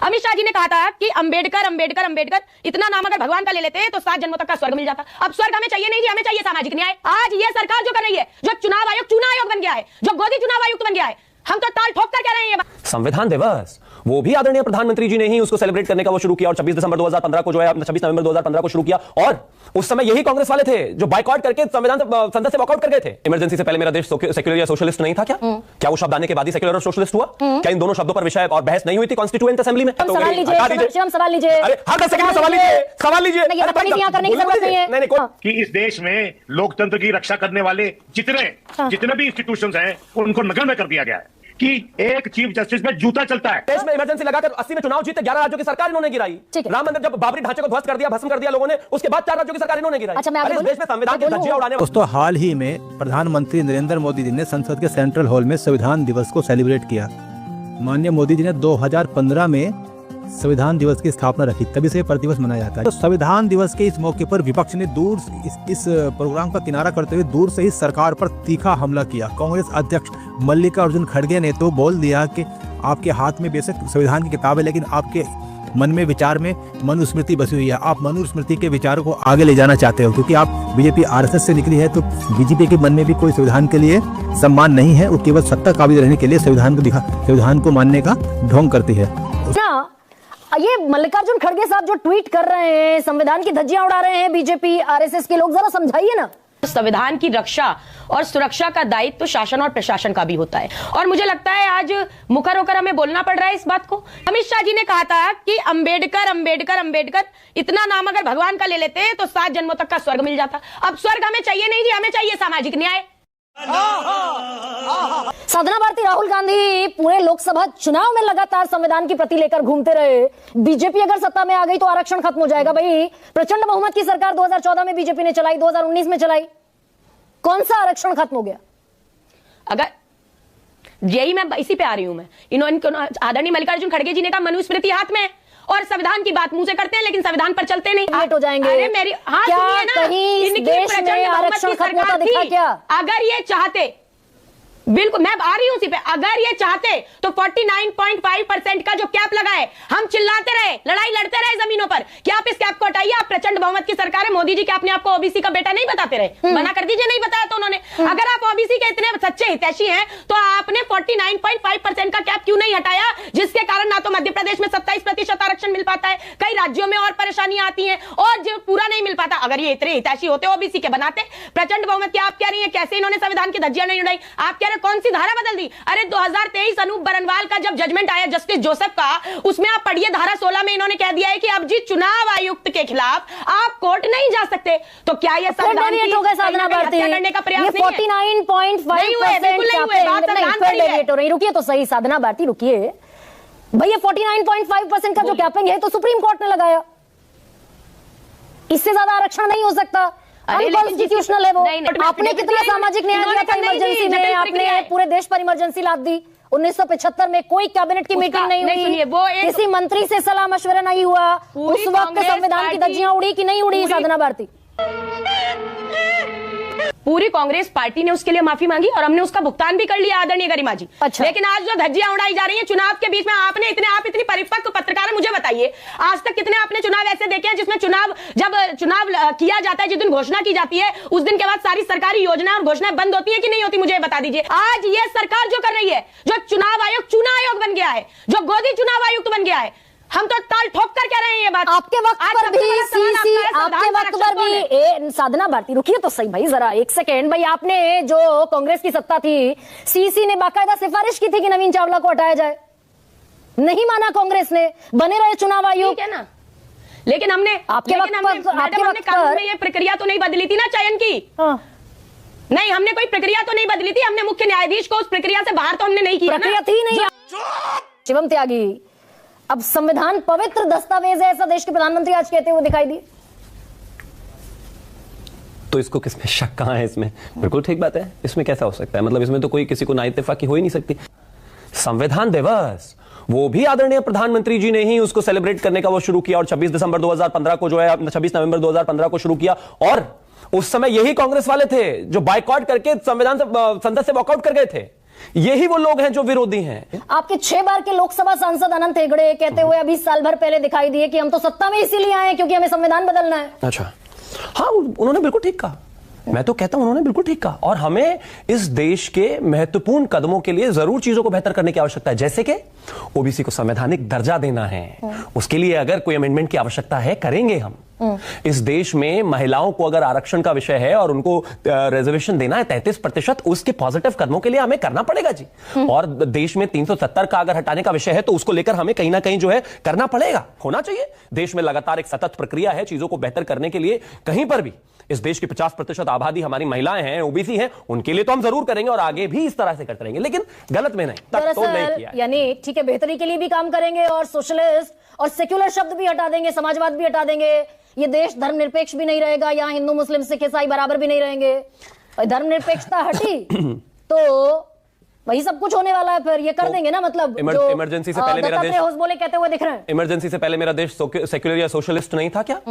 अमित शाह जी ने कहा था कि अंबेडकर अंबेडकर अंबेडकर, इतना नाम अगर भगवान का ले लेते तो 7 जन्मों तक का स्वर्ग मिल जाता। अब स्वर्ग हमें चाहिए नहीं जी, हमें चाहिए सामाजिक न्याय। आज ये सरकार जो कर रही है, जो चुनाव आयोग बन गया है, जो गोदी चुनाव आयुक्त बन गया है, हम तो ताल ठोक कर कह रहे हैं। संविधान दिवस वो भी आदरणीय प्रधानमंत्री जी ने ही उसको सेलिब्रेट करने का वो शुरू किया और 26 दिसंबर 2015 को जो है 26 नवंबर 2015 को शुरू किया। और उस समय यही कांग्रेस वाले थे जो बाइकआउट करके संविधान संसद से वॉकआउट कर गए थे। इमरजेंसी से पहले मेरा देश सेक्युलर या सोशलिस्ट नहीं था क्या? क्या वो शब्द आने के बाद ही सेक्युलर और सोशलिस्ट हुआ? क्या इन दोनों शब्दों पर विषय और बहस नहीं हुई थी कॉन्स्टिट्यूएंट असेंबली में? सवाल लीजिए, सवाल लीजिए। अरे हर 10 सेकंड में सवाल लीजिए, सवाल लीजिए। करने की जरूरत नहीं है। नहीं कि इस देश में लोकतंत्र की रक्षा करने वाले जितने भी इंस्टीट्यूशंस हैं उनको नगण्य में कर दिया गया है कि एक चीफ जस्टिस में जूता चलता है। देश में इमरजेंसी लगाकर 80 में चुनाव जीते 11 राज्यों की सरकार इन्होंने गिराई। राम मंदिर जब बाबरी ढांचे को ध्वस्त कर दिया, भस्म कर दिया लोगों ने, उसके बाद 4 राज्यों की सरकार इन्होंने गिराई। अच्छा, अरे इस देश में संविधान की धज्जियां उड़ाने। दोस्तों, हाल ही में प्रधानमंत्री नरेंद्र मोदी जी ने संसद के सेंट्रल हॉल में संविधान दिवस को सेलिब्रेट किया। माननीय मोदी जी ने 2015 में संविधान दिवस की स्थापना रखी, तभी से प्रतिदिवस मनाया जाता है। तो संविधान दिवस के इस मौके पर विपक्ष ने दूर इस प्रोग्राम का किनारा करते हुए दूर से ही सरकार पर तीखा हमला किया। कांग्रेस अध्यक्ष मल्लिकार्जुन खड़गे ने तो बोल दिया कि आपके हाथ में बेशक संविधान की किताब है, लेकिन आपके मन में विचार में मनुस्मृति बसी हुई है। आप मनुस्मृति के विचारों को आगे ले जाना चाहते हो, क्योंकि आप बीजेपी आरएसएस से निकली है, तो बीजेपी के मन में भी कोई संविधान के लिए सम्मान नहीं है। वो केवल सत्ता काबिज रहने के लिए संविधान को मानने का ढोंग करती है। ये मल्लिकार्जुन खड़गे साहब जो ट्वीट कर रहे हैं, संविधान की धज्जियां उड़ा रहे हैं बीजेपी आरएसएस के लोग, जरा समझाइए ना। संविधान की रक्षा और सुरक्षा का दायित्व तो शासन और प्रशासन का भी होता है, और मुझे लगता है आज मुखर होकर हमें बोलना पड़ रहा है इस बात को। अमित शाह जी ने कहा था कि अंबेडकर अंबेडकर अंबेडकर, इतना नाम अगर भगवान का ले लेते तो 7 जन्मों तक का स्वर्ग मिल जाता। अब स्वर्ग हमें चाहिए नहीं जी, हमें चाहिए सामाजिक न्याय। साधना भारती, राहुल गांधी पूरे लोकसभा चुनाव में लगातार संविधान की प्रति लेकर घूमते रहे। बीजेपी अगर सत्ता में आ गई तो आरक्षण खत्म हो जाएगा। भाई, प्रचंड बहुमत की सरकार 2014 में बीजेपी ने चलाई, 2019 में चलाई, कौन सा आरक्षण खत्म हो गया? अगर यही मैं इसी पे आ रही हूं, मैं इन्होंने आदरणीय मल्लिकार्जुन खड़गे जी ने कहा मनुस्मृति हाथ में, और संविधान की बात मुंह से करते हैं लेकिन संविधान पर चलते नहीं। लेट हो जाएंगे। अरे मेरी हाँ, सुनिए ना, इनकी प्रचंड बहुमत की सरकार थी। क्या अगर ये चाहते, बिल्कुल मैं आ रही हूं उसी पे, अगर ये चाहते तो 49.5% का जो कैप लगा है, हम चिल्लाते रहे, लड़ाई लड़ते रहे जमीनों पर कि आप इस कैप को हटाइए, आप प्रचंड बहुमत की सरकार है। मोदी जी के अपने आप को ओबीसी का बेटा नहीं बताते रहे, मना कर दीजिए, नहीं बताया तो उन्होंने। अगर आप ओबीसी के इतने सच्चे हितैषी हैं तो आपने 49.5% का कैप क्यों नहीं हटाया, जिसके कारण ना तो मध्य प्रदेश में 27% आरक्षण मिल पाता है, कई राज्यों में और परेशानियां आती हैं और जो पूरा नहीं मिल पाता। अगर ये इतने हितैषी होते ओबीसी के, बनाते प्रचंड बहुमत की। आप कह रही है कैसे इन्होंने संविधान की धज्जियां नहीं उड़ाई? आप कह रहे कौन सी धारा बदल दी? अरे 2023 अनूप बरनवाल का जब जजमेंट आया जस्टिस जोसेफ का, उसमें आप पढ़िए धारा 16 में इन्होंने कह दिया है कि अब जी चुनाव आयुक्त के खिलाफ आप कोर्ट नहीं जा सकते। तो क्या ये संविधान की साधना करने का प्रयास नहीं है? 49.5% रुकिए तो सही, साधना भारती रुकिए भैया। 49.5% का जो कैपिंग है तो सुप्रीम कोर्ट ने लगाया, इससे ज्यादा आरक्षण नहीं हो सकता। अनकॉन्स्टिट्यूशनल है वो। आपने कितना सामाजिक न्याय दिया था इमरजेंसी में? आपने पूरे देश पर इमरजेंसी लाद दी। 1975 में कोई कैबिनेट की मीटिंग नहीं हुई, किसी मंत्री से सलाह मशवरा नहीं हुआ। उस वक्त संविधान की धज्जियां उड़ी कि नहीं उड़ी साधना भारती? पूरी कांग्रेस पार्टी ने उसके लिए माफी मांगी और हमने उसका भुगतान भी कर लिया आदरणीय गरिमा जी। अच्छा। लेकिन आज जो धज्जियां उड़ाई जा रही हैं चुनाव के बीच में, आप इतनी परिपक्व पत्रकार है, मुझे बताइए आज तक कितने आपने चुनाव ऐसे देखे हैं जिसमें जब चुनाव किया जाता है, जिस दिन घोषणा की जाती है उस दिन के बाद सारी सरकारी योजना और घोषणाएं बंद होती है कि नहीं होती? मुझे बता दीजिए। आज ये सरकार जो कर रही है, जो चुनाव आयोग चुनाव आयोग बन गया है, जो गोदी चुनाव आयुक्त बन गया है, हम तो ताल ठोक कर कह रहे हैं ये बात। आपके वक्त पर भी सीसी, आपके वक्त पर भी साधना भारती रुकिए तो सही भाई, जरा एक सेकेंड भाई। आपने जो कांग्रेस की सत्ता थी, सीसी ने बाकायदा सिफारिश की थी कि नवीन चावला को हटाया जाए, नहीं माना कांग्रेस ने, बने रहे चुनाव आयोग है ना। लेकिन हमने आपके वक्त पर ये प्रक्रिया तो नहीं बदली थी ना चयन की। नहीं, हमने कोई प्रक्रिया तो नहीं बदली थी, हमने मुख्य न्यायाधीश को उस प्रक्रिया से बाहर तो हमने नहीं किया, प्रक्रिया थी नहीं। शिवम त्यागी, अब संविधान पवित्र दस्तावेज है ऐसा देश के प्रधानमंत्री आज कहते हुए दिखाई दिए, तो इसको किसमें शक कहां है? इसमें बिल्कुल ठीक बात है, इसमें कैसा हो सकता है? मतलब इसमें तो कोई किसी को नाइत्तेफाकी हो ही नहीं सकती। संविधान दिवस वो भी आदरणीय प्रधानमंत्री जी ने ही उसको सेलिब्रेट करने का वो शुरू किया और 26 दिसंबर 2015 को जो है 26 नवंबर 2015 को शुरू किया। और उस समय यही कांग्रेस वाले थे जो बाइकआउट करके संविधान संसद से वॉकआउट कर गए थे। यही वो लोग हैं जो विरोधी हैं। आपके 6 बार के लोकसभा सांसद अनंत हेगड़े कहते हुए अभी साल भर पहले दिखाई दिए कि हम तो सत्ता में इसीलिए आए क्योंकि हमें संविधान बदलना है। अच्छा, हाँ, उन्होंने बिल्कुल ठीक कहा। मैं तो कहता हूं उन्होंने बिल्कुल ठीक कहा। और हमें इस देश के महत्वपूर्ण कदमों के लिए जरूर चीजों को बेहतर करने की आवश्यकता है, जैसे कि ओबीसी को संवैधानिक दर्जा देना है। उसके लिए अगर कोई अमेंडमेंट की आवश्यकता है, करेंगे हम। इस देश में महिलाओं को अगर आरक्षण का विषय है और उनको रिजर्वेशन देना है 33%, उसके पॉजिटिव कदमों के लिए हमें करना पड़ेगा जी। और देश में 370 का अगर हटाने का विषय है तो उसको लेकर हमें कहीं ना कहीं जो है करना पड़ेगा, होना चाहिए। देश में लगातार एक सतत प्रक्रिया है चीजों को बेहतर करने के लिए। कहीं पर भी इस देश की 50% आबादी हमारी महिलाएं हैं, ओबीसी हैं, उनके लिए तो हम जरूर करेंगे और आगे भी इस तरह से करते रहेंगे, लेकिन गलत में नहीं, तक तो नहीं किया। यानी ठीक है, बेहतरी के लिए भी काम करेंगे और सोशलिस्ट और सेक्युलर शब्द भी हटा देंगे, समाजवाद भी हटा देंगे। ये देश धर्मनिरपेक्ष भी नहीं रहेगा, यहाँ हिंदू मुस्लिम सिख ईसाई बराबर भी नहीं रहेंगे। धर्मनिरपेक्षता हटी तो वही सब कुछ होने वाला है। फिर ये कर देंगे ना, मतलब इमरजेंसी से पहले मेरा देश बोले कहते हुए दिख रहे हैं। इमरजेंसी से पहले मेरा देश सेक्युलर या सोशलिस्ट नहीं था क्या?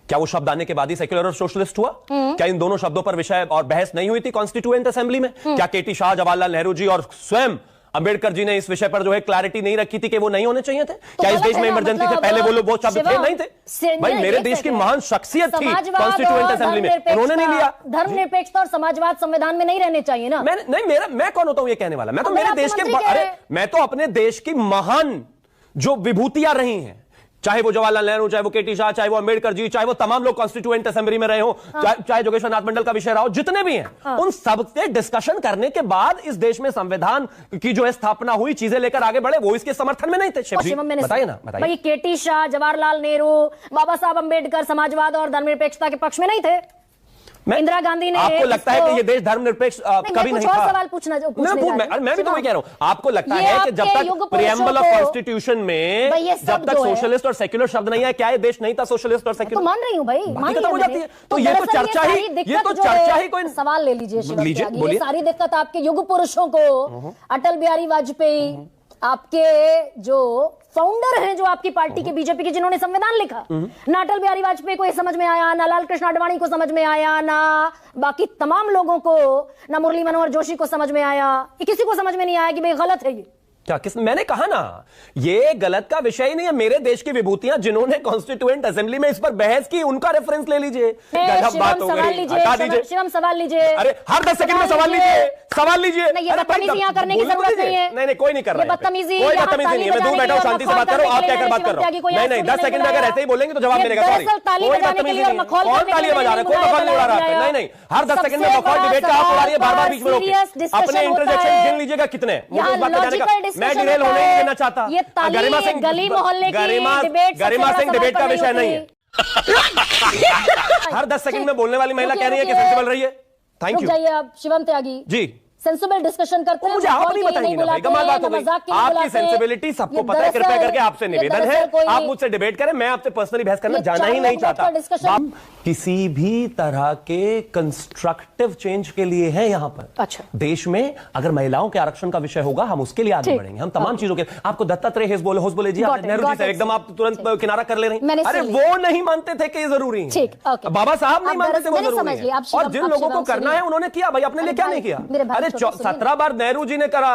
क्या वो शब्द आने के बाद ही सेक्युलर और सोशलिस्ट हुआ? क्या इन दोनों शब्दों पर विषय और बहस नहीं हुई थी कॉन्स्टिट्यूएंट असेंबली में? क्या केटी शाह, जवाहरलाल नेहरू जी और स्वयं अंबेडकर जी ने इस विषय पर जो है क्लैरिटी नहीं रखी थी कि वो नहीं होने चाहिए थे? क्या इस देश में इमरजेंसी से पहले वो शब्द थे, नहीं थे? भाई, मेरे देश की महान शख्सियत थी कॉन्स्टिट्यूएंट असेंबली में, उन्होंने नहीं लिया। धर्मनिरपेक्षता और समाजवाद संविधान में नहीं रहने चाहिए ना। मैं कौन होता हूं ये कहने वाला? मैं तो मेरे देश के, अरे मैं तो अपने देश की महान जो विभूतियां रही हैं, चाहे वो जवाहरलाल नेहरू, चाहे वो केटी शाह, चाहे वो अंबेडकर जी, चाहे वो तमाम लोग कॉन्स्टिट्यूएंट असेंबली में रहे हो, चाहे जोगेश्वर नाथ मंडल का विषय रहा हो, जितने भी हैं, उन सबसे डिस्कशन करने के बाद इस देश में संविधान की जो है स्थापना हुई, चीजें लेकर आगे बढ़े, वो इसके समर्थन में नहीं थे। बताइए ना, बताइए। भाई, केटी शाह, जवाहरलाल नेहरू, बाबा साहब अंबेडकर समाजवाद और धर्मनिरपेक्षता के पक्ष में नहीं थे। इंदिरा गांधी ने, आपको लगता है कि ये देश धर्मनिरपेक्ष कभी नहीं था? सवाल पूछना मैं भी तो वही कह रहा हूं। आपको लगता है कि जब तक प्रीएम्बल ऑफ कॉन्स्टिट्यूशन में जब तक सोशलिस्ट और सेक्युलर शब्द नहीं है, क्या ये देश नहीं था सोशलिस्ट और सेक्युलर? तो मान रही हूं भाई, खत्म हो जाती है। तो ये तो चर्चा ही कोई सवाल ले लीजिए। ये सारी दिक्कत आपके युग पुरुषों को, अटल बिहारी वाजपेयी, आपके जो फाउंडर हैं, जो आपकी पार्टी के बीजेपी के, जिन्होंने संविधान लिखा, ना अटल बिहारी वाजपेयी को ये समझ में आया, ना लाल कृष्ण आडवाणी को समझ में आया, ना बाकी तमाम लोगों को, ना मुरली मनोहर जोशी को समझ में आया। ये किसी को समझ में नहीं आया कि भाई गलत है ये। क्या मैंने कहा ना, ये गलत का विषय ही नहीं है। मेरे देश की विभूतियां जिन्होंने कॉन्स्टिट्यूएंट असेंबली में इस पर बहस की, उनका रेफरेंस ले लीजिए। शिवम सवाल लीजिए। अरे हर 10 सेकंड में सवाल लीजिए। बदतमीजियां करने की जरूरत नहीं है। नहीं, कोई नहीं कर रहा है। बदतमीजी, कोई बदतमीजी नहीं है। मैं दूर बैठा हूं, शांति से बात करो। आप क्या कर बात कर रहे हो? नहीं, 10 सेकंड में अगर ऐसे ही बोलेंगे तो जवाब मिलेगा। सॉरी, कोई बदतमीजी नहीं। कौन तालियां बजा रहा है? कोई मखौल नहीं उड़ा रहा है। नहीं, हर 10 सेकंड में मखौल डिबेट का आप उड़ा रही है, बार-बार बीच में रोके। अपने इंटरजेक्शन गिन लीजिएगा कितने। मुझे इस बात पे जाने का मैं डिटेल होने देना चाहता। गरिमा सिंह, गरिमा सिंह डिबेट का विषय नहीं है। हर 10 सेकंड में बोलने वाली महिला कह रही है कि सेंसिबल रही है। Thank you. जाइए आप शिवम त्यागी जी, सेंसिबल डिस्कशन करते हैं। मुझे आप नहीं बताएंगे ना भाई, कमाल बात हो गई। आपकी सेंसिबिलिटी सबको पता है। कृपया करके आपसे निवेदन है, आप मुझसे डिबेट करें। मैं आपसे पर्सनली बहस करना जाना ही नहीं चाहता। किसी भी तरह के कंस्ट्रक्टिव चेंज के लिए है यहाँ पर। अच्छा, देश में अगर महिलाओं के आरक्षण का विषय होगा, हम उसके लिए आगे बढ़ेंगे। हम तमाम चीजों के, आपको दत्तात्रेय बोले जी, नेहरू जी से एकदम आप तुरंत किनारा कर ले रही। अरे वो नहीं मानते थे कि ये जरूरी है। बाबा साहब नहीं मानते थे वो जरूरी है। और जिन लोगों को करना है उन्होंने किया भाई, अपने लिए क्या नहीं किया? अरे 17 बार नेहरू जी ने करा,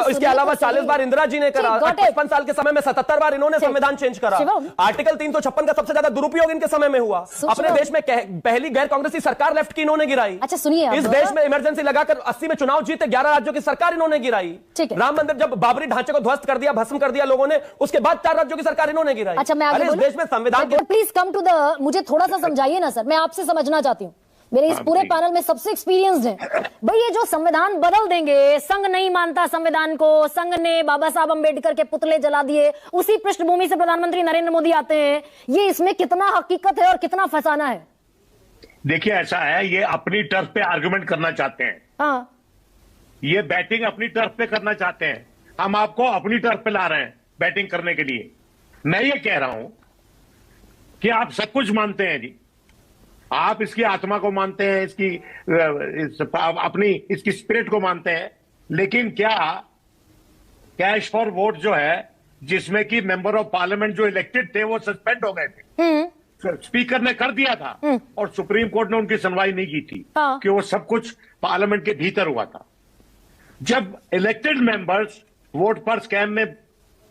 इसके अलावा 40 बार इंदिरा जी ने करा, 55 साल के समय में 77 बार इन्होंने संविधान चेंज करा। आर्टिकल 356 का सबसे ज्यादा दुरुपयोग इनके समय में हुआ। अपने देश में पहली गैर कांग्रेसी सरकार लेफ्ट की इन्होंने गिराई। अच्छा सुनिए, इस देश में इमरजेंसी लगाकर 80 में चुनाव जीते 11 राज्यों की सरकार इन्होंने गिराई। राम मंदिर जब बाबरी ढांचे को ध्वस्त कर दिया, भस्म कर दिया लोगों ने, उसके बाद 4 राज्यों की सरकार इन्होंने गिराई। अच्छा, मैं आगे इस देश में संविधान, प्लीज कम टू द, मुझे थोड़ा सा समझाइए ना सर, मैं आपसे समझना चाहती हूँ। मेरे इस पूरे पैनल में सबसे एक्सपीरियंस्ड हैं भाई। ये जो संविधान बदल देंगे, संघ नहीं मानता संविधान को, संघ ने बाबा साहब अंबेडकर के पुतले जला दिए, उसी पृष्ठभूमि से प्रधानमंत्री नरेंद्र मोदी आते हैं, ये इसमें कितना हकीकत है और कितना फसाना है? देखिए, ऐसा है, ये अपनी टर्फ पे आर्गुमेंट करना चाहते हैं। हाँ, ये बैटिंग अपनी टर्फ पे करना चाहते हैं। हम आपको अपनी टर्फ पे ला रहे हैं बैटिंग करने के लिए। मैं ये कह रहा हूं कि आप सब कुछ मानते हैं जी, आप इसकी आत्मा को मानते हैं, इसकी स्पिरिट को मानते हैं, लेकिन क्या कैश फॉर वोट जो है, जिसमें कि मेंबर ऑफ पार्लियामेंट जो इलेक्टेड थे वो सस्पेंड हो गए थे, स्पीकर ने कर दिया था और सुप्रीम कोर्ट ने उनकी सुनवाई नहीं की थी कि वो सब कुछ पार्लियामेंट के भीतर हुआ था। जब इलेक्टेड मेंबर्स वोट पर स्कैम में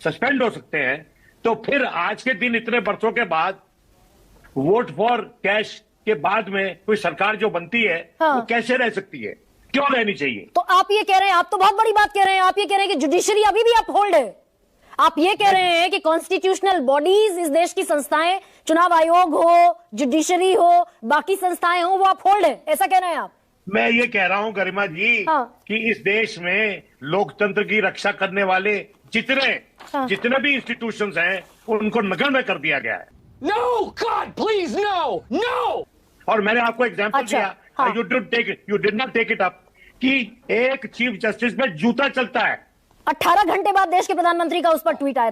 सस्पेंड हो सकते हैं, तो फिर आज के दिन इतने वर्षों के बाद वोट फॉर कैश के बाद में कोई सरकार जो बनती है, हाँ। वो कैसे रह सकती है? क्यों रहनी चाहिए? तो आप ये कह रहे हैं, आप तो बहुत बड़ी बात कह रहे हैं, आप ये कह रहे हैं कि जुडिशरी अभी भी अपहोल्ड है। आप ये कह रहे हैं कि कॉन्स्टिट्यूशनल बॉडीज, इस देश की संस्थाएं, चुनाव आयोग हो, जुडिशरी हो, बाकी संस्थाएं हो, वो अपहोल्ड है, ऐसा कह रहे हैं आप? मैं ये कह रहा हूं गरिमा जी, हाँ। कि इस देश में लोकतंत्र की रक्षा करने वाले जितने भी इंस्टीट्यूशंस हैं, उनको नगण्य कर दिया गया है। No, God, please, no, no. और मैंने आपको एग्जांपल अच्छा, दिया, हाँ। You did not take it up, कि एक चीफ जस्टिस में जूता चलता है। 18 घंटे बाद देश के प्रधानमंत्री का उस पर ट्वीट आया था।